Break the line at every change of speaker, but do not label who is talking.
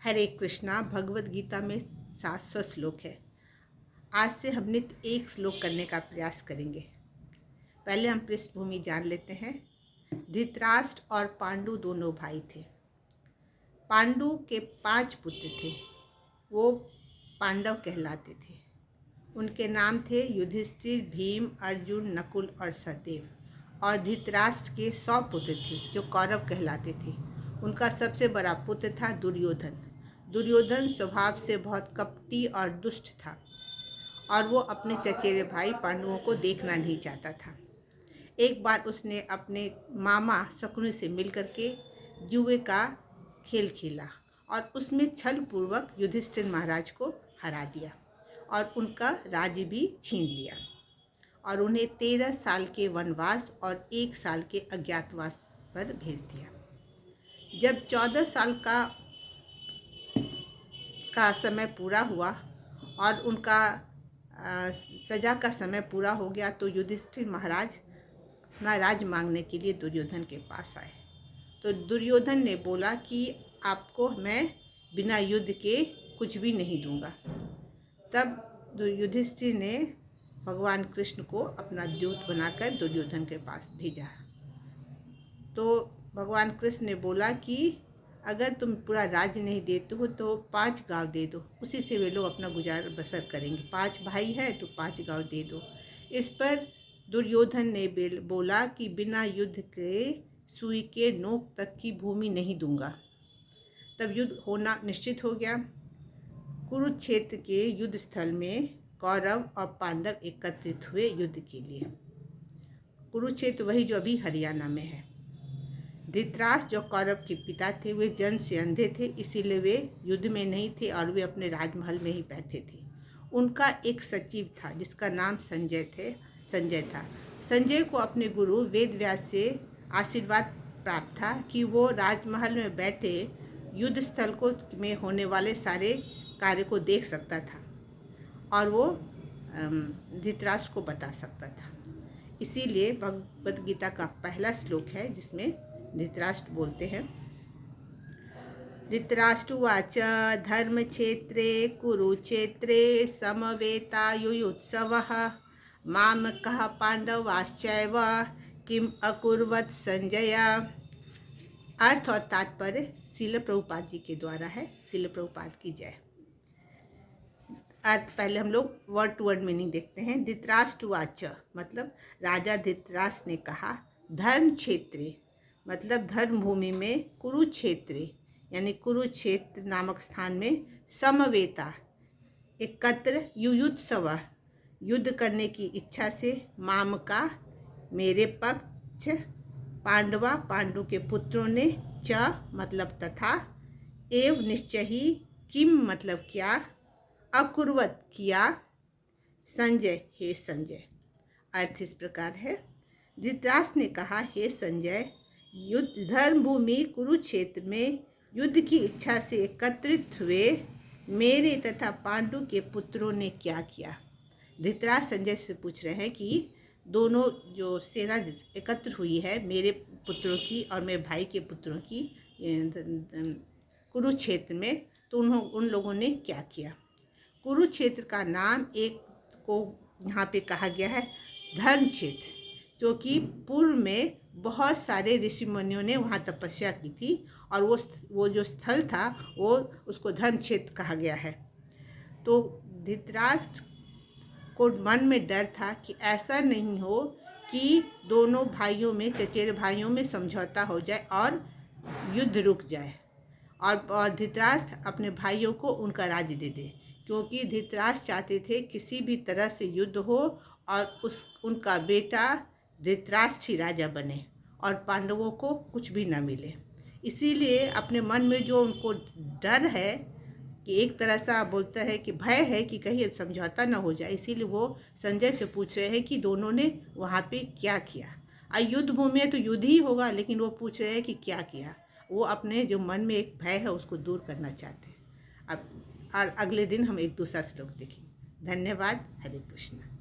हरे कृष्णा। भगवत गीता में 700 श्लोक है। आज से हम नित्य एक श्लोक करने का प्रयास करेंगे। पहले हम पृष्ठभूमि जान लेते हैं। धृतराष्ट्र और पांडु दोनों भाई थे। पांडु के 5 पुत्र थे, वो पांडव कहलाते थे। उनके नाम थे युधिष्ठिर, भीम, अर्जुन, नकुल और सहदेव। और धृतराष्ट्र के 100 पुत्र थे जो कौरव कहलाते थे। उनका सबसे बड़ा पुत्र था दुर्योधन। दुर्योधन स्वभाव से बहुत कपटी और दुष्ट था और वो अपने चचेरे भाई पांडवों को देखना नहीं चाहता था। एक बार उसने अपने मामा शकुनि से मिलकर के जुए का खेल खेला और उसमें छल पूर्वक युधिष्ठिर महाराज को हरा दिया और उनका राज्य भी छीन लिया और उन्हें 13 साल के वनवास और 1 साल के अज्ञातवास पर भेज दिया। जब 14 साल का समय पूरा हुआ और उनका सजा का समय पूरा हो गया तो युधिष्ठिर महाराज अपना राज मांगने के लिए दुर्योधन के पास आए। तो दुर्योधन ने बोला कि आपको मैं बिना युद्ध के कुछ भी नहीं दूंगा। तब युधिष्ठिर ने भगवान कृष्ण को अपना दूत बनाकर दुर्योधन के पास भेजा। तो भगवान कृष्ण ने बोला कि अगर तुम पूरा राज्य नहीं देते हो तो 5 गांव दे दो, उसी से वे लोग अपना गुजार बसर करेंगे। 5 भाई है तो 5 गांव दे दो। इस पर दुर्योधन ने बोला कि बिना युद्ध के सुई के नोक तक की भूमि नहीं दूंगा। तब युद्ध होना निश्चित हो गया। कुरुक्षेत्र के युद्ध स्थल में कौरव और पांडव एकत्रित हुए युद्ध के लिए। कुरुक्षेत्र वही जो अभी हरियाणा में है। धृतराष्ट्र जो कौरव के पिता थे वे जन्म से अंधे थे, इसीलिए वे युद्ध में नहीं थे और वे अपने राजमहल में ही बैठे थे। उनका एक सचिव था जिसका नाम संजय था। संजय को अपने गुरु वेदव्यास से आशीर्वाद प्राप्त था कि वो राजमहल में बैठे युद्ध स्थल में होने वाले सारे कार्य को देख सकता था और वो धृतराष्ट्र को बता सकता था। इसीलिए भगवद गीता का पहला श्लोक है जिसमें धृतराष्ट्र बोलते हैं। धृतराष्ट्रवाच धर्मक्षेत्रे कुरुक्षेत्रे समवेतायुयुत्सवः मामकः पांडवाश्चैव किम अकुर्वत संजय। अर्थ और तात्पर्य श्रील प्रभुपाद जी के द्वारा है। श्रील प्रभुपाद की जय। अर्थ पहले हम लोग वर्ड टू वर्ड मीनिंग देखते हैं। धृतराष्ट्रवाच मतलब राजा धृतराष्ट्र ने कहा। धर्म क्षेत्रे मतलब धर्म भूमि में, कुरुक्षेत्र यानी कुरुक्षेत्र नामक स्थान में, समवेता एकत्र, युयुत्सव युद्ध करने की इच्छा से, माम का मेरे पक्ष, पांडवा पांडु के पुत्रों ने, च मतलब तथा, एव निश्चय ही, किम मतलब क्या, अकुर्वत किया, संजय हे संजय। अर्थ इस प्रकार है। धृतराष्ट्र ने कहा, हे संजय, युद्ध धर्म भूमि कुरुक्षेत्र में युद्ध की इच्छा से एकत्रित हुए मेरे तथा पांडु के पुत्रों ने क्या किया। धृतराष्ट्र संजय से पूछ रहे हैं कि दोनों जो सेना एकत्र हुई है मेरे पुत्रों की और मेरे भाई के पुत्रों की कुरुक्षेत्र में, तो उन लोगों ने क्या किया। कुरुक्षेत्र का नाम एक को यहाँ पे कहा गया है धर्म क्षेत्र, जो कि पूर्व में बहुत सारे ऋषि मुनियों ने वहाँ तपस्या की थी और वो जो स्थल था वो उसको धर्म क्षेत्र कहा गया है। तो धृतराष्ट्र को मन में डर था कि ऐसा नहीं हो कि दोनों भाइयों में, चचेरे भाइयों में समझौता हो जाए और युद्ध रुक जाए और धृतराष्ट्र अपने भाइयों को उनका राज्य दे दे, क्योंकि धृतराष्ट्र चाहते थे किसी भी तरह से युद्ध हो और उनका बेटा धृतराष्ट्र ही राजा बने और पांडवों को कुछ भी न मिले। इसीलिए अपने मन में जो उनको डर है कि एक तरह से बोलता है कि भय है कि कहीं समझौता न हो जाए, इसीलिए वो संजय से पूछ रहे हैं कि दोनों ने वहाँ पे क्या किया। युद्ध भूमि है तो युद्ध ही होगा, लेकिन वो पूछ रहे हैं कि क्या किया। वो अपने जो मन में एक भय है उसको दूर करना चाहते हैं। अब और अगले दिन हम एक दूसरा श्लोक देखेंगे। धन्यवाद। हरे कृष्ण।